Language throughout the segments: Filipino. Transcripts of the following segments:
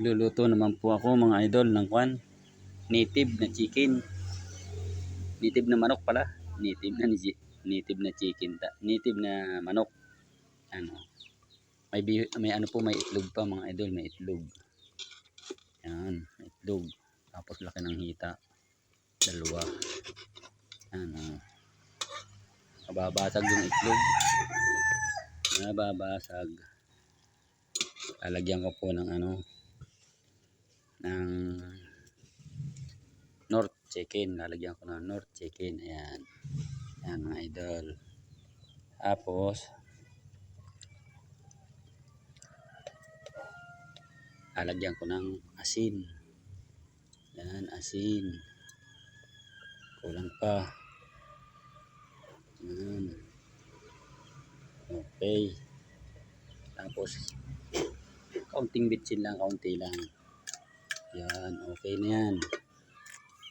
Luluto naman po ako mga idol ng native na chicken. Native na manok pala. Native na chicken. Native na manok. Ano? May ano po, may itlog pa mga idol, may itlog. Yan, itlog. Tapos laki ng hita. Dalawa. Ano? Mababasag yung itlog. Mababasag. Lalagyan ko po ng ng North chicken. Lalagyan ko ng North chicken. Ayan. Ayan mga idol. Tapos lalagyan ko ng asin. Ayan, asin. Kulang pa. Ayan. Okay. Tapos kaunting bitsin lang, kaunti lang. Yan, okay na yan.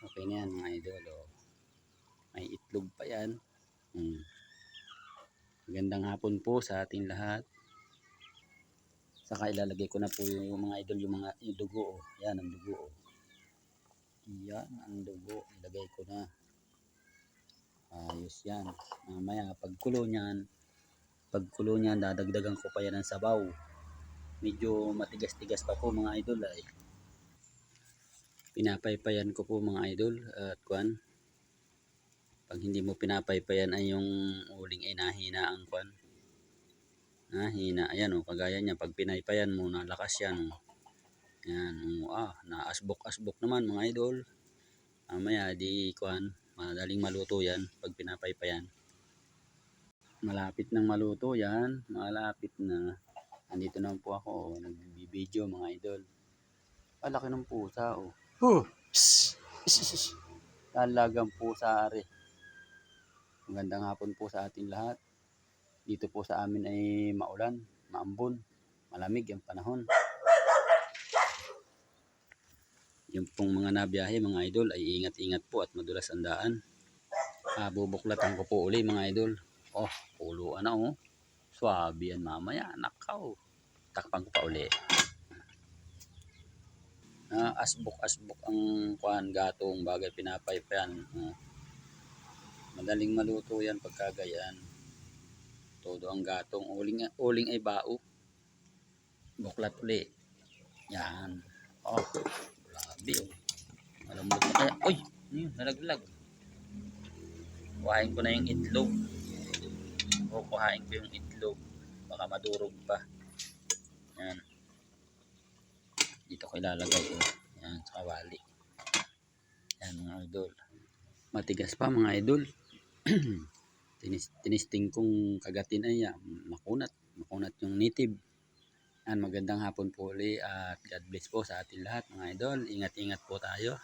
Okay na yan mga idol. Oh. May itlog pa yan. Magandang hapon po sa ating lahat. Saka ilalagay ko na po yung mga idol, yung dugo. Oh. Yan ang dugo. Oh. Yan ang dugo. Ilagay ko na. Ayos yan. Mamaya pagkulo niyan, dadagdagan ko pa yan ng sabaw. Medyo matigas-tigas pa po mga idol ay. Pinapaypayan ko po mga idol at pag hindi mo pinapaypayan ay yung uling ay nahina ang nahina. Ayan o, kagaya niya pag pinaypayan mo nalakas yan. Ayan o, naasbok-asbok naman mga idol. Mamaya di madaling maluto yan pag pinapaypayan. Malapit nang maluto yan, malapit na. Andito naman po ako, nagbibideo mga idol. Laki ng pusa oh. Talagang pusa are. Magandang hapon po sa ating lahat. Dito po sa amin ay maulan, maambon, malamig ang panahon. Yung pong mga nabiyahe mga idol ay ingat-ingat po at madulas ang daan. Bubuklatan ko po uli mga idol. Oh, puluan na oh. Swabe yan mamaya, nakaw. Takpan ko pa uli. Asbok-asbok ang gatong bagay pinapaypayan. Madaling maluto yan pagkagayan. Todo ang gatong. Uling ay bao. Buklat uli. Yan. Oh, grabe oh. Malambot na kaya. Uy, nalaglag. Kuhain ko na yung itlog. Kuhain ko yung itlog. Baka madurog pa. Yan. Dito ko ilalagay oh. Yan, sa kawali. Yan mga idol. Matigas pa mga idol. Tinisting kong kagatin ay makunat yung native. Yan, magandang hapon po ulit at God bless po sa ating lahat mga idol. Ingat-ingat po tayo.